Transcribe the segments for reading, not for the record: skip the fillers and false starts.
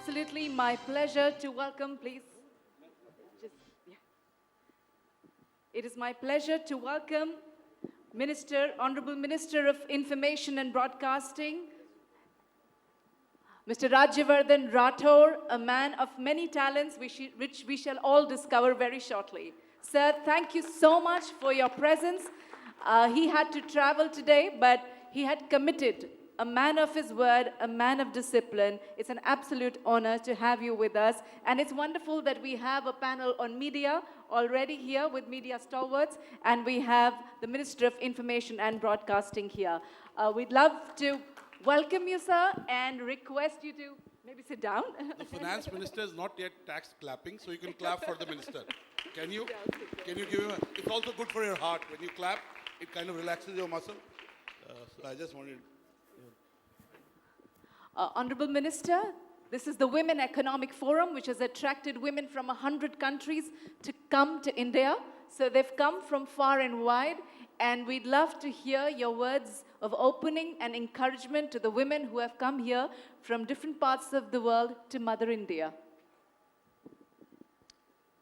absolutely my pleasure to welcome, please. Just, yeah. It is my pleasure to welcome Honorable Minister of Information and Broadcasting, Mr. Rajyavardhan Rathore, a man of many talents which we shall all discover very shortly. Sir, thank you so much for your presence. He had to travel today, but he had committed. A man of his word, a man of discipline. It's an absolute honor to have you with us. And it's wonderful that we have a panel on media already here with media stalwarts, and we have the Minister of Information and Broadcasting here. We'd love to welcome you, sir, and request you to maybe sit down. The finance minister is not yet tax clapping, so you can clap for the minister. Can you? Can you give him a, it's also good for your heart. When you clap, it kind of relaxes your muscle. So I just wanted... Honorable Minister, this is the Women Economic Forum, which has attracted women from 100 countries to come to India. So they've come from far and wide, and we'd love to hear your words of opening and encouragement to the women who have come here from different parts of the world to Mother India.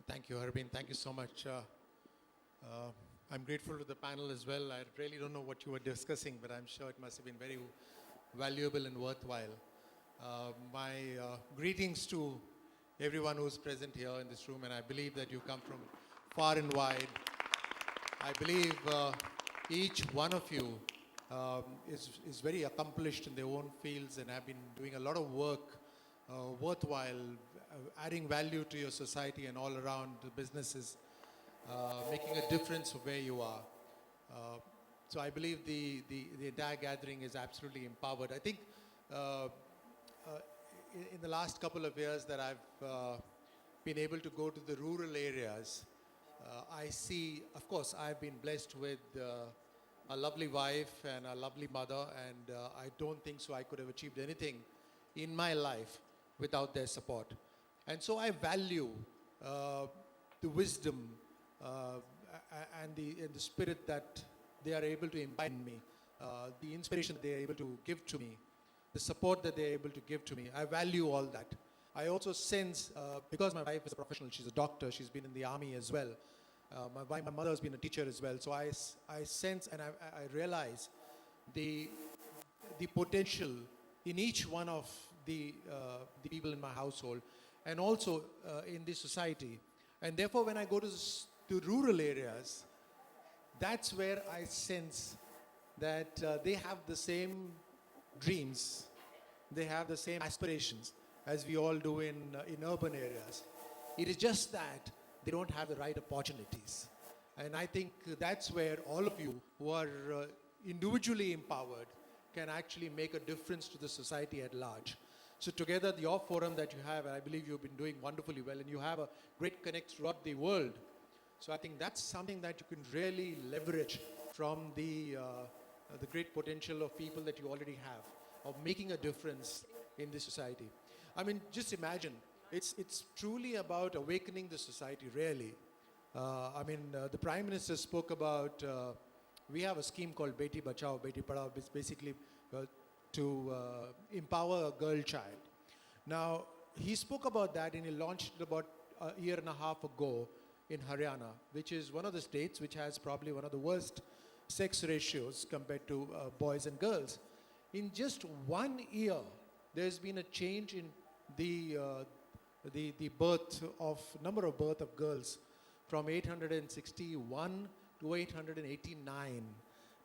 Thank you, Harbeen. Thank you so much. I'm grateful to the panel as well. I really don't know what you were discussing, but I'm sure it must have been very valuable and worthwhile. My greetings to everyone who's present here in this room, and I believe that you come from far and wide. I believe each one of you is very accomplished in their own fields and have been doing a lot of work worthwhile, adding value to your society and all around the businesses, making a difference of where you are. So I believe the entire gathering is absolutely empowered. I think in the last couple of years that I've been able to go to the rural areas, I see, of course, I've been blessed with a lovely wife and a lovely mother, and I don't think so I could have achieved anything in my life without their support. And so I value the wisdom and the spirit that they are able to impart in me, the inspiration they are able to give to me, the support that they are able to give to me. I value all that. I also sense, because my wife is a professional, she's a doctor, she's been in the army as well. My mother has been a teacher as well. So I sense and I realize the potential in each one of the people in my household and also in this society. And therefore, when I go to rural areas, that's where I sense that they have the same dreams, they have the same aspirations as we all do in urban areas. It is just that they don't have the right opportunities. And I think that's where all of you who are individually empowered can actually make a difference to the society at large. So together, your forum that you have, I believe you've been doing wonderfully well, and you have a great connect throughout the world. So I think that's something that you can really leverage from the great potential of people that you already have, of making a difference in the society. I mean, just imagine, it's truly about awakening the society, really. The Prime Minister spoke about, we have a scheme called Beti Bachao, Beti Padhao, basically to empower a girl child. Now, he spoke about that and he launched it about a year and a half ago in Haryana, which is one of the states which has probably one of the worst sex ratios compared to boys and girls. In just 1 year, there's been a change in the number of birth of girls from 861 to 889.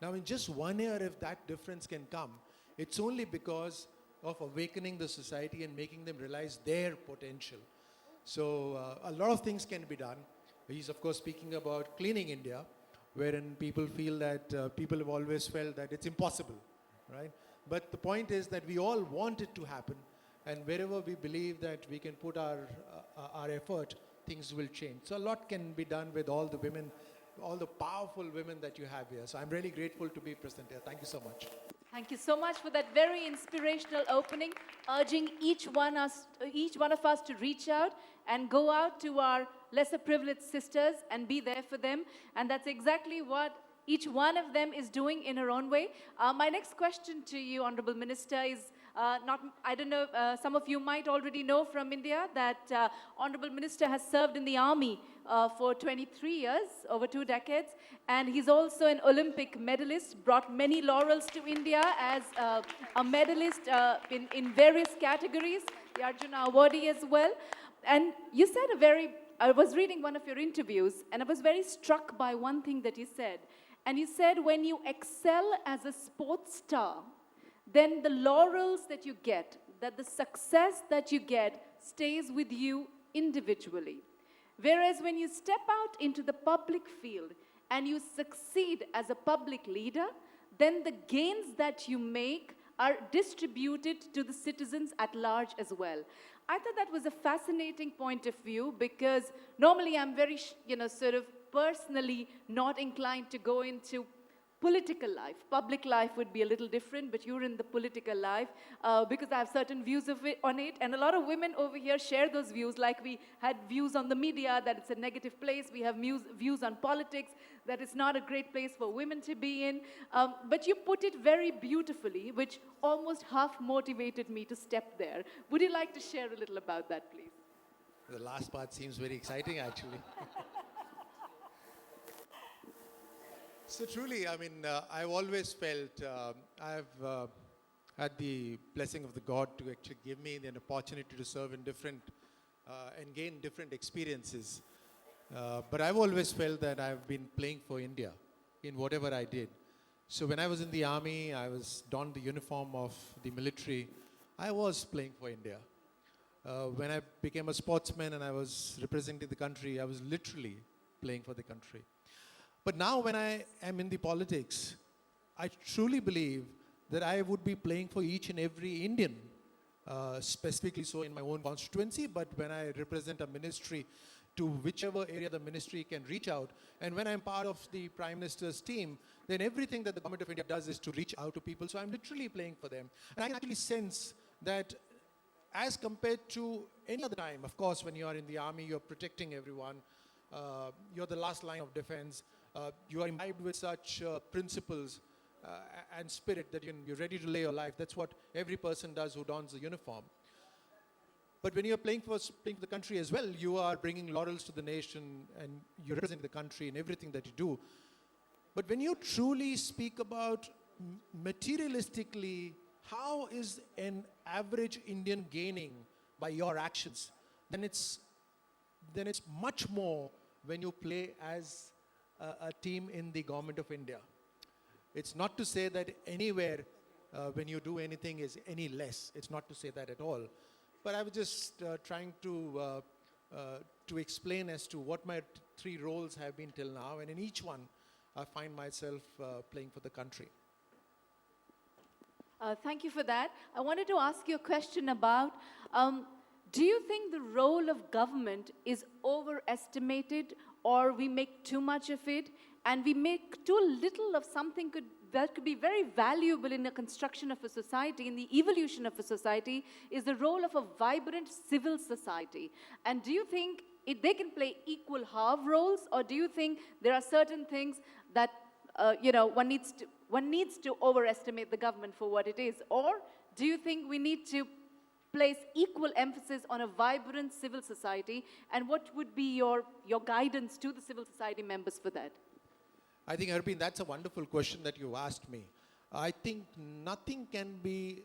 Now, in just 1 year, if that difference can come, it's only because of awakening the society and making them realize their potential. So a lot of things can be done. He's, of course, speaking about cleaning India, wherein people feel that people have always felt that it's impossible, right? But the point is that we all want it to happen, and wherever we believe that we can put our effort, things will change. So a lot can be done with all the women, all the powerful women that you have here. So I'm really grateful to be present here. Thank you so much. Thank you so much for that very inspirational opening, urging each one of us to reach out and go out to our lesser privileged sisters and be there for them. And that's exactly what each one of them is doing in her own way. My next question to you, Honorable Minister, is I don't know, some of you might already know from India that Honorable Minister has served in the army for 23 years, over 2 decades, and he's also an Olympic medalist, brought many laurels to India as a medalist in various categories, the Arjuna awardee as well. And you said I was reading one of your interviews, and I was very struck by one thing that you said. And you said when you excel as a sports star, then the laurels that you get, that the success that you get stays with you individually. Whereas when you step out into the public field and you succeed as a public leader, then the gains that you make are distributed to the citizens at large as well. I thought that was a fascinating point of view because normally I'm very, sort of personally not inclined to go into political life. Public life would be a little different, but you're in the political life because I have certain views on it. And a lot of women over here share those views, like we had views on the media that it's a negative place. We have views on politics that it's not a great place for women to be in. But you put it very beautifully, which almost half motivated me to step there. Would you like to share a little about that, please? The last part seems very exciting, actually. So truly, I mean, I've always felt I've had the blessing of the God to actually give me an opportunity to serve in different and gain different experiences. But I've always felt that I've been playing for India in whatever I did. So when I was in the army, I was donned the uniform of the military. I was playing for India. When I became a sportsman and I was representing the country, I was literally playing for the country. But now when I am in the politics, I truly believe that I would be playing for each and every Indian, specifically so in my own constituency, but when I represent a ministry to whichever area the ministry can reach out, and when I'm part of the Prime Minister's team, then everything that the Government of India does is to reach out to people, so I'm literally playing for them. And I can actually sense that as compared to any other time, of course, when you are in the army, you're protecting everyone, you're the last line of defense, you are imbibed with such principles and spirit that you're ready to lay your life. That's what every person does who dons the uniform. But when you're playing for the country as well, you are bringing laurels to the nation and you represent the country in everything that you do. But when you truly speak about materialistically, how is an average Indian gaining by your actions, then it's much more when you play as a team in the Government of India. It's not to say that anywhere when you do anything is any less. It's not to say that at all. But I was just trying to explain as to what my 3 roles have been till now, and in each one I find myself playing for the country. Thank you for that. I wanted to ask you a question about, do you think the role of government is overestimated, or we make too much of it and we make too little of something that could be very valuable in the construction of a society, in the evolution of a society, is the role of a vibrant civil society? And do you think they can play equal half roles, or do you think there are certain things that one needs to overestimate the government for what it is? Or do you think we need to place equal emphasis on a vibrant civil society, and what would be your guidance to the civil society members for that? I think, Harbeen, that's a wonderful question that you asked me. I think nothing can be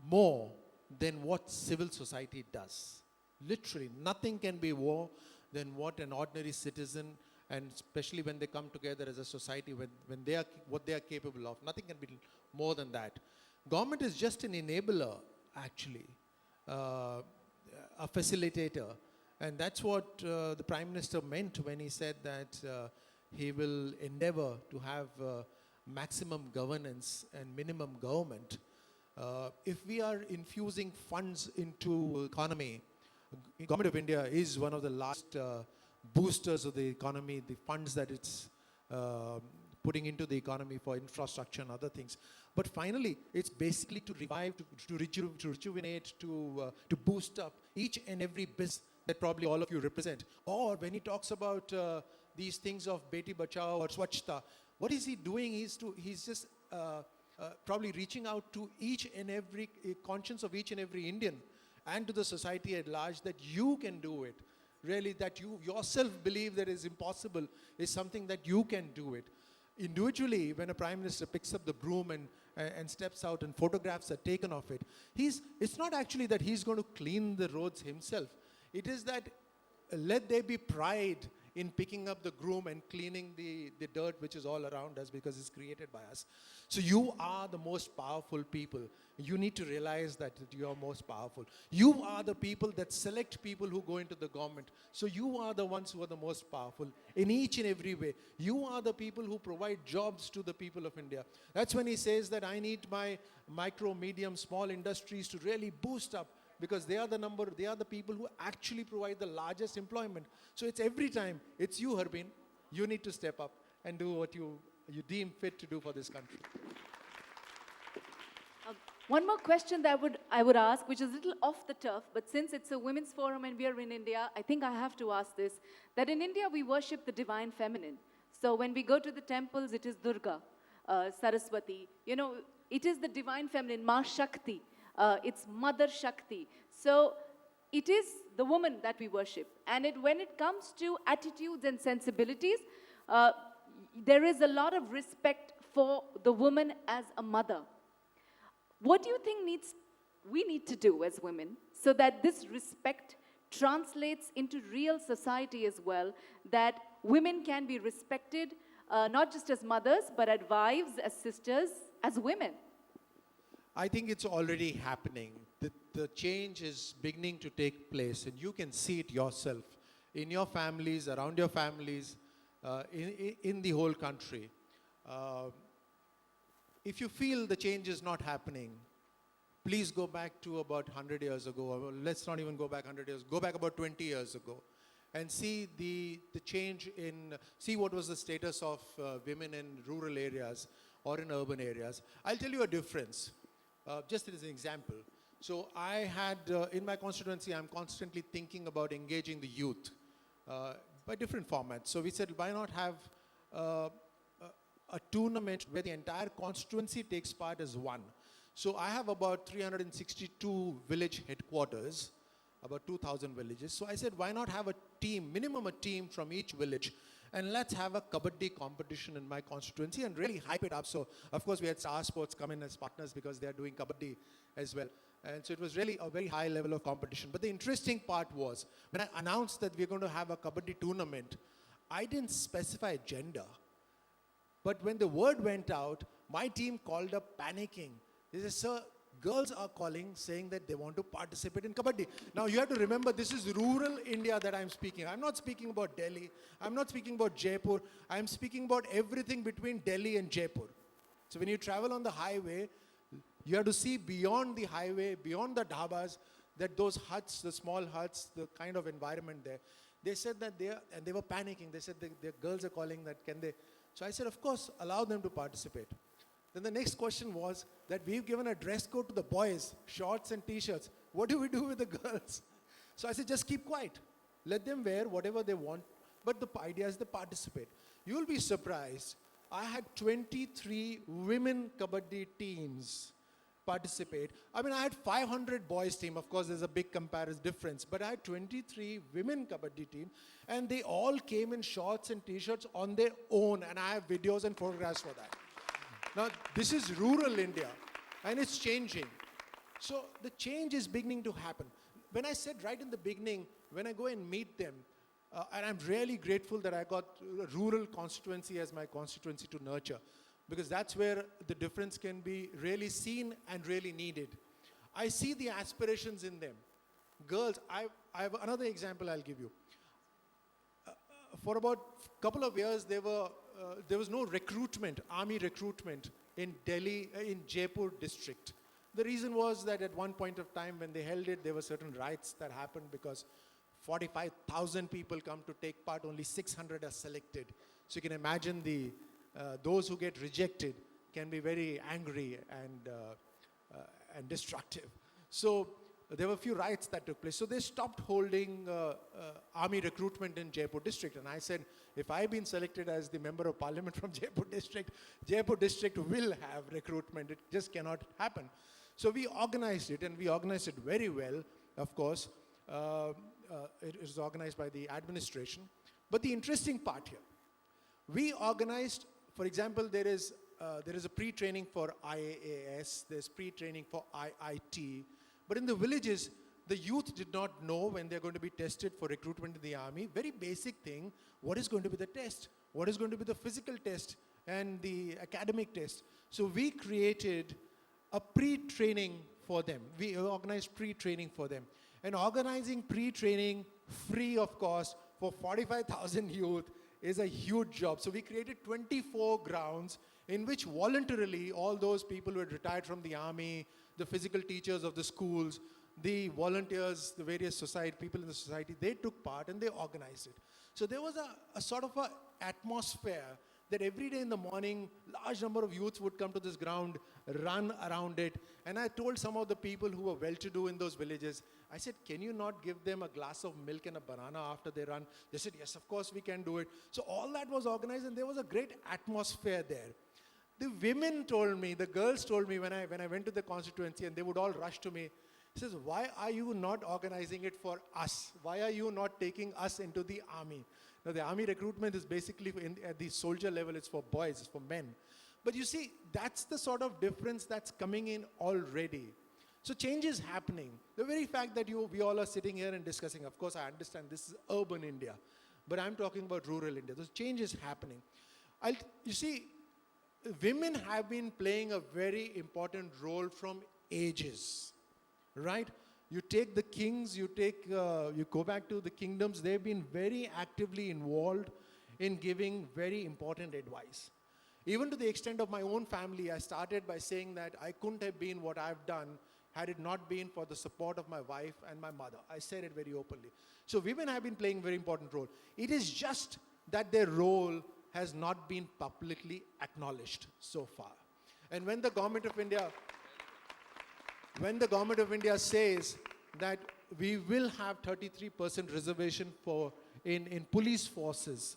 more than what civil society does. Literally, nothing can be more than what an ordinary citizen, and especially when they come together as a society, when they are what they are capable of, nothing can be more than that. Government is just an enabler, actually, a facilitator. And that's what the Prime Minister meant when he said that he will endeavor to have maximum governance and minimum government. If we are infusing funds into economy, Government of India is one of the last boosters of the economy, the funds that it's putting into the economy for infrastructure and other things. But finally, it's basically to revive, to rejuvenate, to boost up each and every business that probably all of you represent. Or when he talks about these things of Beti Bachao or Swachhta, what is he doing? He's just probably reaching out to each and every conscience of each and every Indian and to the society at large that you can do it. Really, that you yourself believe that is impossible is something that you can do it. Individually, when a prime minister picks up the broom and steps out and photographs are taken of it, it's not actually that he's going to clean the roads himself. It is that let there be pride in picking up the broom and cleaning the dirt which is all around us because it's created by us. So you are the most powerful people. You need to realize that you are most powerful. You are the people that select people who go into the government. So you are the ones who are the most powerful in each and every way. You are the people who provide jobs to the people of India. That's when he says that I need my micro, medium, small industries to really boost up, because they are the people who actually provide the largest employment. So it's every time, it's you, Harbeen. You need to step up and do what you deem fit to do for this country. One more question that I would ask, which is a little off the turf, but since it's a women's forum and we are in India, I think I have to ask this, that in India we worship the divine feminine. So when we go to the temples, it is Durga, Saraswati. You know, it is the divine feminine, Ma Shakti. It's Mother Shakti. So it is the woman that we worship. And when it comes to attitudes and sensibilities, there is a lot of respect for the woman as a mother. What do you think we need to do as women so that this respect translates into real society as well, that women can be respected not just as mothers, but as wives, as sisters, as women? I think it's already happening. The change is beginning to take place, and you can see it yourself in your families, around your families, in the whole country. If you feel the change is not happening, please go back to about 100 years ago, or let's not even go back 100 years, go back about 20 years ago, and see the change see what was the status of women in rural areas or in urban areas. I'll tell you a difference. Just as an example, so I had, in my constituency, I'm constantly thinking about engaging the youth by different formats. So we said, why not have a tournament where the entire constituency takes part as one. So I have about 362 village headquarters, about 2,000 villages. So I said, why not have a team, minimum a team from each village, and let's have a kabaddi competition in my constituency and really hype it up. So, of course, we had Star Sports come in as partners because they are doing kabaddi as well. And so it was really a very high level of competition. But the interesting part was, when I announced that we're going to have a kabaddi tournament, I didn't specify gender. But when the word went out, my team called up panicking. They said, sir, girls are calling saying that they want to participate in kabaddi. Now you have to remember, this is rural India that I'm speaking. I'm not speaking about Delhi. I'm not speaking about Jaipur. I'm speaking about everything between Delhi and Jaipur. So when you travel on the highway, you have to see beyond the highway, beyond the dhabas, that those huts, the small huts, the kind of environment there. They said that they were panicking. They said their girls are calling that, can they? So I said, of course, allow them to participate. Then the next question was that we've given a dress code to the boys, shorts and t-shirts. What do we do with the girls? So I said, just keep quiet. Let them wear whatever they want, but the idea is they participate. You'll be surprised. I had 23 women kabaddi teams participate. I mean, I had 500 boys team. Of course, there's a big comparison difference, but I had 23 women kabaddi team, and they all came in shorts and t-shirts on their own, and I have videos and photographs for that. Now, this is rural India, and it's changing. So the change is beginning to happen. When I said right in the beginning, when I go and meet them, and I'm really grateful that I got a rural constituency as my constituency to nurture, because that's where the difference can be really seen and really needed. I see the aspirations in them. Girls, I have another example I'll give you. For about a couple of years, there was no recruitment, army recruitment in Delhi, in Jaipur district. The reason was that at one point of time when they held it, there were certain riots that happened because 45,000 people come to take part, only 600 are selected. So you can imagine those who get rejected can be very angry and destructive. So there were a few riots that took place. So they stopped holding army recruitment in Jaipur district. And I said, if I've been selected as the member of parliament from Jaipur district will have recruitment. It just cannot happen. So we organized it, and we organized it very well, of course. It was organized by the administration. But the interesting part here, we organized, for example, there is a pre-training for IAAS, there's pre-training for IIT. But in the villages, the youth did not know when they're going to be tested for recruitment in the army. Very basic thing, what is going to be the test? What is going to be the physical test and the academic test? So we created a pre-training for them. We organized pre-training for them. And organizing pre-training free of cost for 45,000 youth is a huge job. So we created 24 grounds in which voluntarily all those people who had retired from the army, the physical teachers of the schools, the volunteers, the various people in the society, they took part and they organized it. So there was a sort of a atmosphere that every day in the morning, large number of youths would come to this ground, run around it. And I told some of the people who were well-to-do in those villages, I said, can you not give them a glass of milk and a banana after they run? They said, yes, of course we can do it. So all that was organized, and there was a great atmosphere there. The women told me, the girls told me when I went to the constituency, and they would all rush to me, he says, why are you not organizing it for us? Why are you not taking us into the army? Now, the army recruitment is basically at the soldier level, it's for boys, it's for men. But you see, that's the sort of difference that's coming in already. So change is happening. The very fact that we all are sitting here and discussing, of course, I understand this is urban India, but I'm talking about rural India. The change is happening. You see, women have been playing a very important role from ages, right? You take the kings, you go back to the kingdoms, they've been very actively involved in giving very important advice. Even to the extent of my own family, I started by saying that I couldn't have been what I've done had it not been for the support of my wife and my mother. I said it very openly. So women have been playing a very important role. It is just that their role has not been publicly acknowledged so far. And when the government of India says that we will have 33% reservation in police forces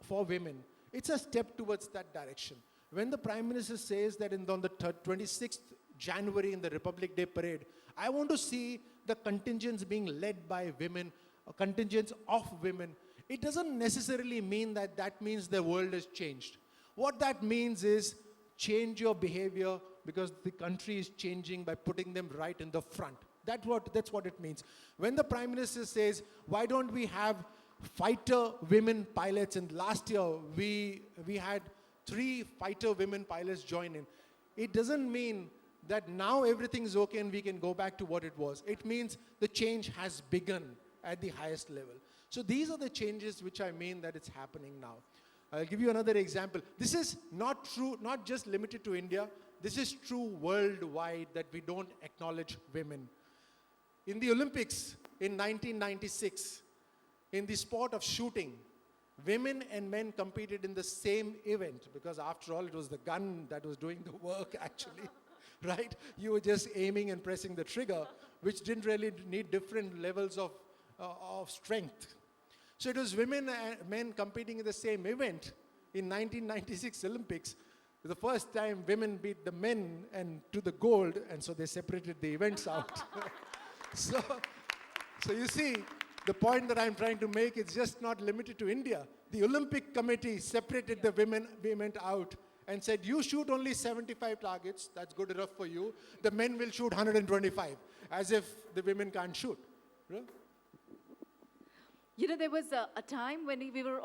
for women, it's a step towards that direction. When the Prime Minister says that on the 26th January in the Republic Day parade, I want to see the contingents being led by women, contingents of women, it doesn't necessarily mean that means the world has changed. What that means is change your behavior, because the country is changing by putting them right in the front. That's what it means. When the Prime Minister says, why don't we have fighter women pilots, and last year we had 3 fighter women pilots join in, it doesn't mean that now everything's okay and we can go back to what it was. It means the change has begun at the highest level. So these are the changes which I mean that it's happening now. I'll give you another example. This is not true, not just limited to India. This is true worldwide, that we don't acknowledge women. In the Olympics in 1996, in the sport of shooting, women and men competed in the same event, because after all, it was the gun that was doing the work actually, right? You were just aiming and pressing the trigger, which didn't really need different levels of strength. So it was women and men competing in the same event in 1996 Olympics. The first time women beat the men and to the gold, and so they separated the events out. So you see, the point that I'm trying to make is just not limited to India. The Olympic Committee separated the women out and said, you shoot only 75 targets, that's good enough for you. The men will shoot 125, as if the women can't shoot. Right? You know, there was a time when we were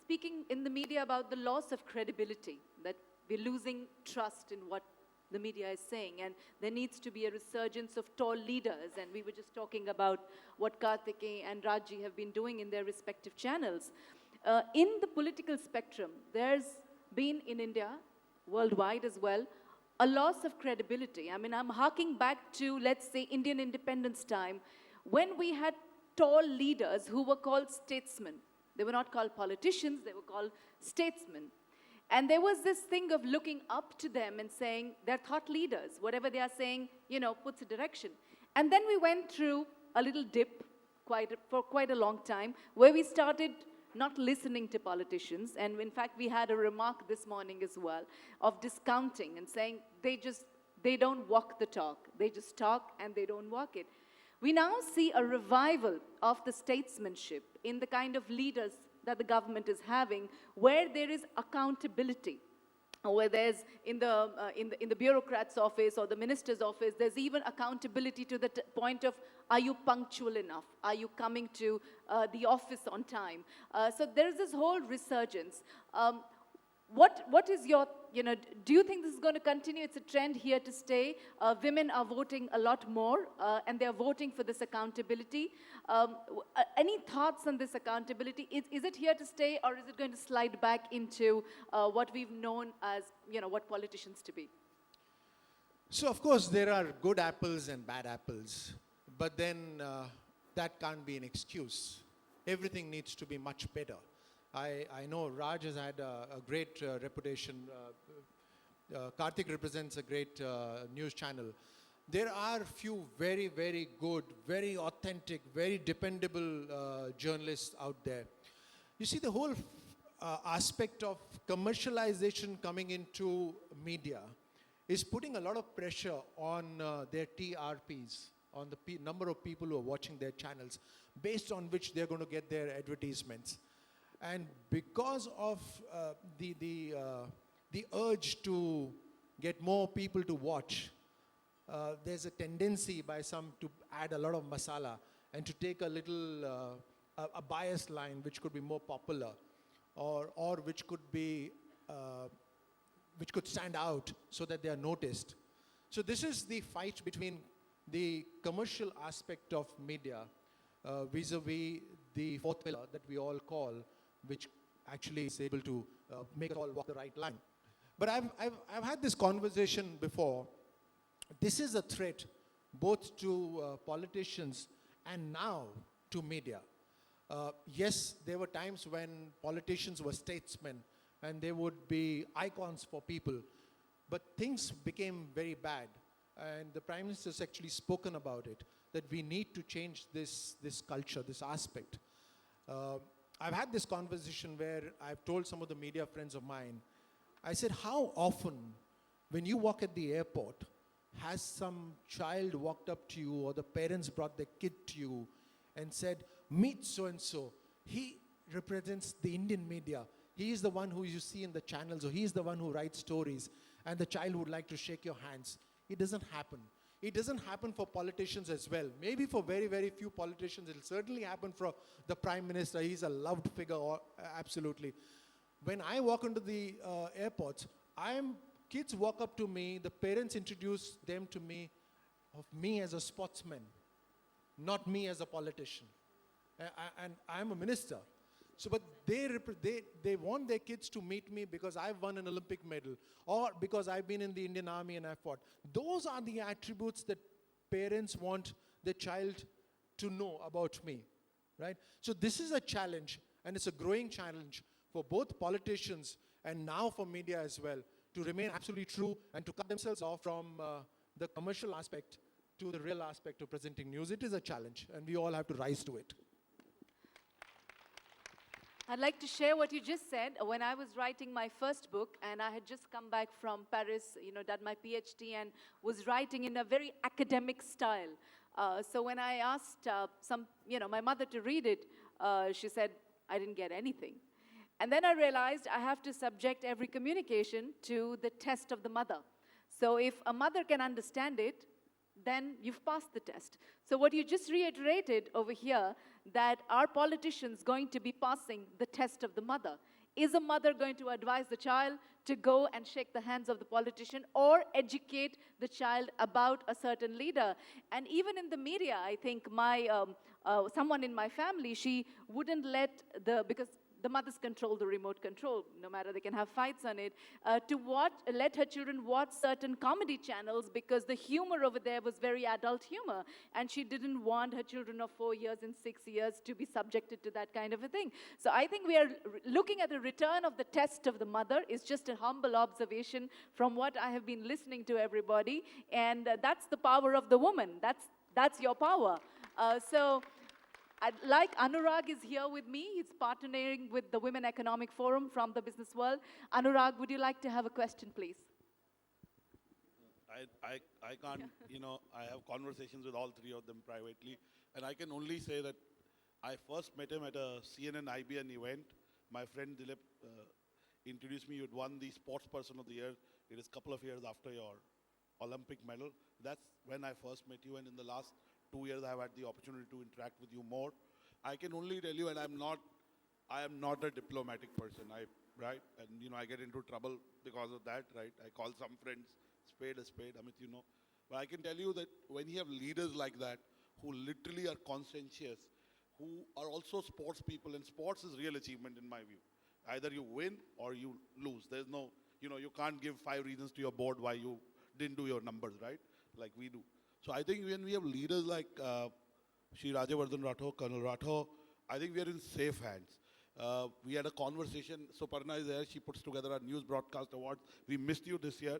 speaking in the media about the loss of credibility, that we're losing trust in what the media is saying, and there needs to be a resurgence of tall leaders, and we were just talking about what Karthikeyan and Raji have been doing in their respective channels. In the political spectrum, there's been in India, worldwide as well, a loss of credibility. I mean, I'm harking back to, let's say, Indian independence time, when we had tall leaders who were called statesmen. They were not called politicians, they were called statesmen. And there was this thing of looking up to them and saying, they're thought leaders. Whatever they are saying, puts a direction. And then we went through a little dip for quite a long time where we started not listening to politicians. And in fact, we had a remark this morning as well of discounting and saying they don't walk the talk. They just talk and they don't walk it. We now see a revival of the statesmanship in the kind of leaders that the government is having, where there is accountability, or where there's in the bureaucrat's office or the minister's office, there's even accountability to the point of, are you punctual enough? Are you coming to the office on time? So there's this whole resurgence. What is your, do you think this is going to continue? It's a trend here to stay. Women are voting a lot more, and they're voting for this accountability. Any thoughts on this accountability? Is it here to stay, or is it going to slide back into what we've known as, what politicians to be? So, of course, there are good apples and bad apples, but then that can't be an excuse. Everything needs to be much better. I know Raj has had a great reputation. Karthik represents a great news channel. There are few very, very good, very authentic, very dependable journalists out there. You see, the whole aspect of commercialization coming into media is putting a lot of pressure on their TRPs, on the number of people who are watching their channels, based on which they're going to get their advertisements. And because of the urge to get more people to watch, there's a tendency by some to add a lot of masala and to take a little a biased line which could be more popular, or which could be which could stand out so that they are noticed. So this is the fight between the commercial aspect of media vis-a-vis the fourth pillar that we all call, which actually is able to make us all walk the right line. But I've had this conversation before. This is a threat both to politicians and now to media. Yes, there were times when politicians were statesmen and they would be icons for people, but things became very bad. And the Prime Minister has actually spoken about it, that we need to change this culture, this aspect. I've had this conversation where I've told some of the media friends of mine, I said, how often when you walk at the airport, has some child walked up to you or the parents brought their kid to you and said, meet so-and-so. He represents the Indian media. He is the one who you see in the channels, or he is the one who writes stories, and the child would like to shake your hands. It doesn't happen. It doesn't happen for politicians as well. Maybe for very, very few politicians. It will certainly happen for the Prime Minister. He's a loved figure, absolutely. When I walk into the airports, kids walk up to me, the parents introduce them to me, of me as a sportsman, not me as a politician. And I'm a minister. So, but they want their kids to meet me because I've won an Olympic medal, or because I've been in the Indian Army and I've fought. Those are the attributes that parents want their child to know about me, right? So this is a challenge, and it's a growing challenge for both politicians and now for media as well, to remain absolutely true and to cut themselves off from the commercial aspect to the real aspect of presenting news. It is a challenge, and we all have to rise to it. I'd like to share what you just said. When I was writing my first book, and I had just come back from Paris, done my PhD, and was writing in a very academic style. So when I asked my mother to read it, she said, I didn't get anything. And then I realized I have to subject every communication to the test of the mother. So if a mother can understand it, then you've passed the test. So what you just reiterated over here, that are politicians going to be passing the test of the mother? Is a mother going to advise the child to go and shake the hands of the politician, or educate the child about a certain leader? And even in the media, I think someone in my family, she wouldn't because the mothers control the remote control, no matter they can have fights on it, let her children watch certain comedy channels because the humor over there was very adult humor. And she didn't want her children of 4 years and 6 years to be subjected to that kind of a thing. So I think we are looking at the return of the test of the mother. Is just a humble observation from what I have been listening to everybody. And that's the power of the woman. That's That's your power. Like Anurag is here with me. He's partnering with the Women Economic Forum from the business world. Anurag, would you like to have a question, please? I can't, I have conversations with all three of them privately, and I can only say that I first met him at a CNN IBN event. My friend Dilip introduced me. You had won the Sports Person of the Year. It is a couple of years after your Olympic medal. That's when I first met you, and in the last 2 years, I've had the opportunity to interact with you more. I can only tell you, and I am not a diplomatic person, right? And I get into trouble because of that, right? I call some friends spade a spade, Amit, But I can tell you that when you have leaders like that, who literally are conscientious, who are also sports people, and sports is real achievement in my view. Either you win or you lose. There's no, you can't give 5 reasons to your board why you didn't do your numbers, right? Like we do. So I think when we have leaders like Shri Rajyavardhan Rathore, Colonel Rathore, I think we are in safe hands. We had a conversation. So Parna is there. She puts together our news broadcast awards. We missed you this year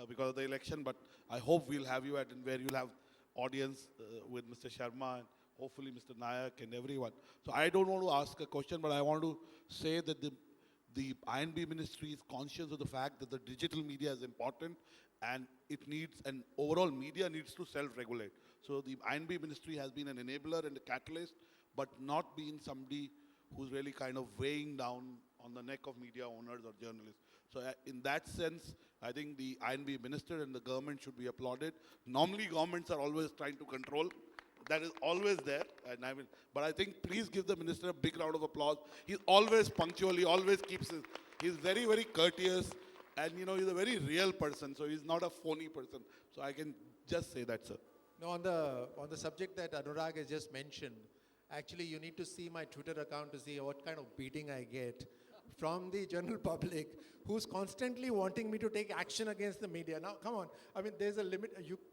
because of the election, but I hope we'll have you at where you'll have audience with Mr. Sharma and hopefully Mr. Nayak and everyone. So I don't want to ask a question, but I want to say that the INB ministry is conscious of the fact that the digital media is important and it needs, and overall media needs to self-regulate. So the INB ministry has been an enabler and a catalyst, but not been somebody who's really kind of weighing down on the neck of media owners or journalists. So in that sense, I think the INB minister and the government should be applauded. Normally governments are always trying to control. That is always there, but I think please give the minister a big round of applause. He's always punctual, he always he's very, very courteous, and he's a very real person, so he's not a phony person. So I can just say that, sir. No, on the subject that Anurag has just mentioned, actually you need to see my Twitter account to see what kind of beating I get from the general public who's constantly wanting me to take action against the media. Now, come on. I mean, there's a limit.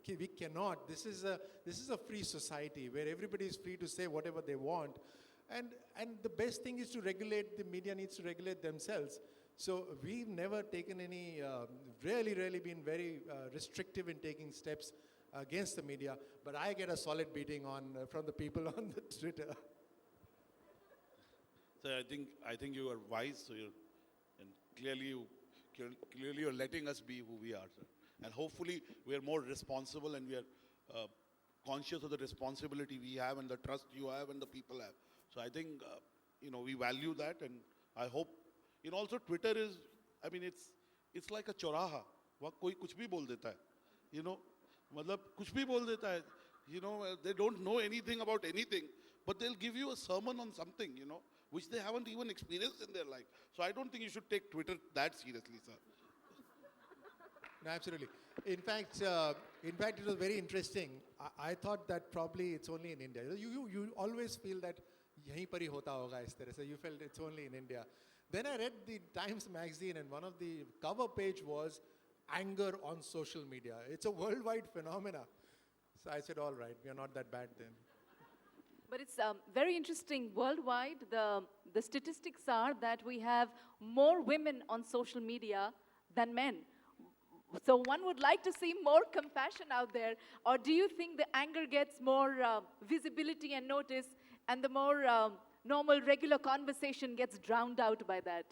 We cannot. This is a free society where everybody is free to say whatever they want. And the best thing is to regulate, the media needs to regulate themselves. So we've never taken any, really been very restrictive in taking steps against the media. But I get a solid beating from the people on the Twitter. So I think you are wise, so and clearly you're letting us be who we are, sir. And hopefully we are more responsible and we are conscious of the responsibility we have and the trust you have and the people have. So I think, we value that, and I hope, also Twitter is, I mean, it's like a choraha. वहाँ कोई कुछ भी बोल देता है, मतलब कुछ भी बोल देता है, they don't know anything about anything, but they'll give you a sermon on something, which they haven't even experienced in their life. So I don't think you should take Twitter that seriously, sir. No, absolutely. In fact, it was very interesting. I thought that probably it's only in India. You always feel that yahin par hi hota hoga is tarah se. You felt it's only in India. Then I read the Times magazine, and one of the cover page was anger on social media. It's a worldwide phenomena. So I said, all right, we are not that bad then. But it's very interesting. Worldwide, the statistics are that we have more women on social media than men. So one would like to see more compassion out there. Or do you think the anger gets more visibility and notice, and the more normal, regular conversation gets drowned out by that?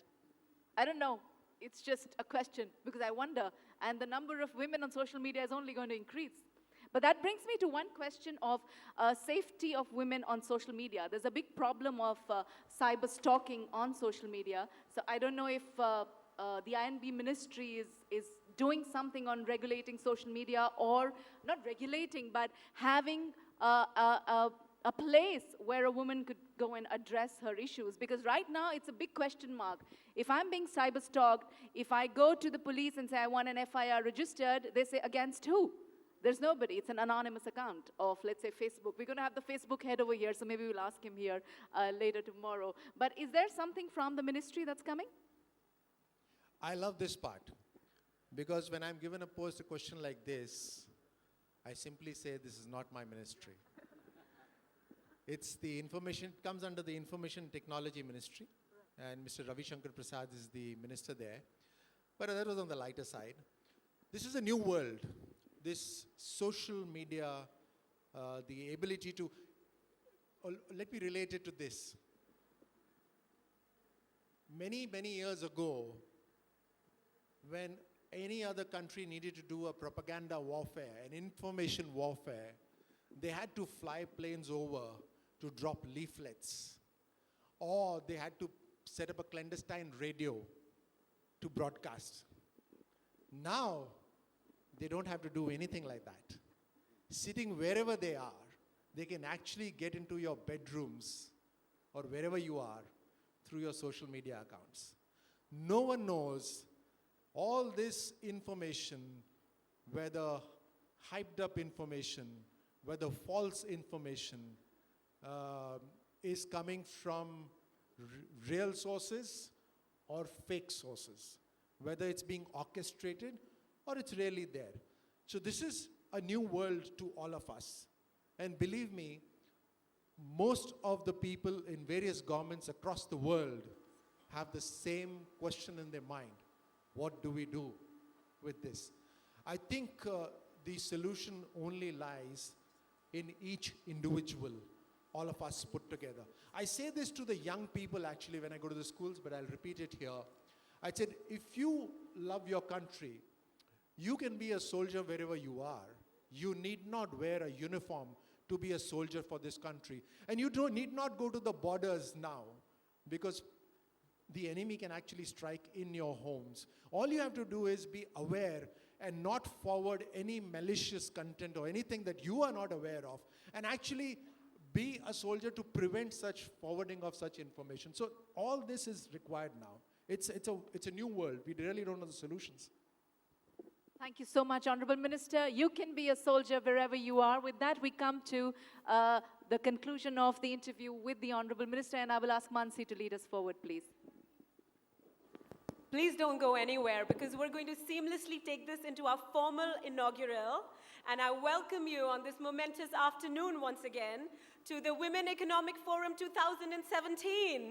I don't know. It's just a question, because I wonder. And the number of women on social media is only going to increase. But that brings me to one question of safety of women on social media. There's a big problem of cyber stalking on social media. So I don't know if the INB ministry is doing something on regulating social media, or not regulating, but having a place where a woman could go and address her issues. Because right now, it's a big question mark. If I'm being cyber stalked, if I go to the police and say I want an FIR registered, they say, against who? There's nobody. It's an anonymous account of, let's say, Facebook. We're going to have the Facebook head over here, so maybe we'll ask him here later tomorrow. But is there something from the ministry that's coming? I love this part, because when I'm given a question like this, I simply say this is not my ministry. It's the information, it comes under the Information Technology Ministry, and Mr. Ravi Shankar Prasad is the minister there. But that was on the lighter side. This is a new world. This social media the ability to, let me relate it to this. Many, many years ago, when any other country needed to do a propaganda warfare, an information warfare, they had to fly planes over to drop leaflets, or they had to set up a clandestine radio to broadcast. Now, they don't have to do anything like that. Sitting wherever they are, they can actually get into your bedrooms or wherever you are through your social media accounts. No one knows all this information, whether hyped up information, whether false information, is coming from real sources or fake sources, whether it's being orchestrated or it's really there. So this is a new world to all of us. And believe me, most of the people in various governments across the world have the same question in their mind. What do we do with this? I think the solution only lies in each individual, all of us put together. I say this to the young people actually when I go to the schools, but I'll repeat it here. I said, if you love your country, you can be a soldier wherever you are. You need not wear a uniform to be a soldier for this country. And you need not go to the borders now, because the enemy can actually strike in your homes. All you have to do is be aware and not forward any malicious content or anything that you are not aware of, and actually be a soldier to prevent such forwarding of such information. So all this is required now. It's a new world. We really don't know the solutions. Thank you so much, Honorable Minister. You can be a soldier wherever you are. With that, we come to the conclusion of the interview with the Honorable Minister, and I will ask Mansi to lead us forward, please. Please don't go anywhere, because we're going to seamlessly take this into our formal inaugural. And I welcome you on this momentous afternoon once again to the Women Economic Forum 2017.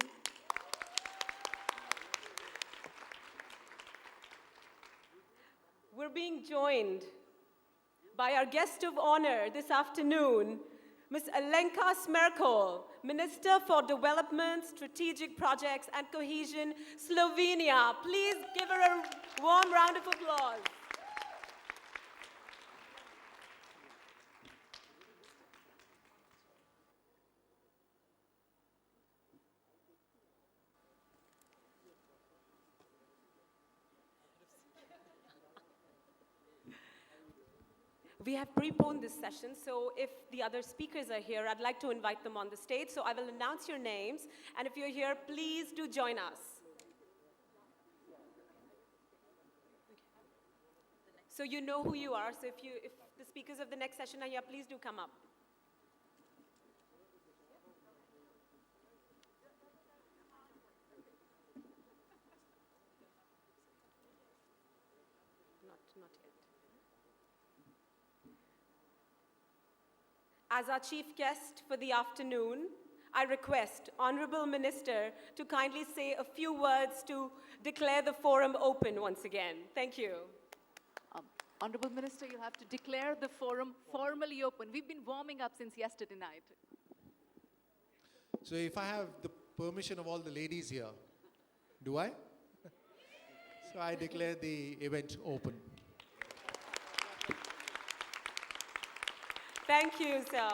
We're being joined by our guest of honor this afternoon, Ms. Alenka Smerkol, Minister for Development, Strategic Projects and Cohesion, Slovenia. Please give her a warm round of applause. We have preponed this session, so if the other speakers are here, I'd like to invite them on the stage. So I will announce your names, and if you're here, please do join us. So you know who you are, so if the speakers of the next session are here, please do come up. Not yet. As our chief guest for the afternoon, I request Honorable Minister to kindly say a few words to declare the forum open once again. Thank you. Honorable Minister, you'll have to declare the forum formally open. We've been warming up since yesterday night. So if I have the permission of all the ladies here, do I? So I declare the event open. Thank you, sir.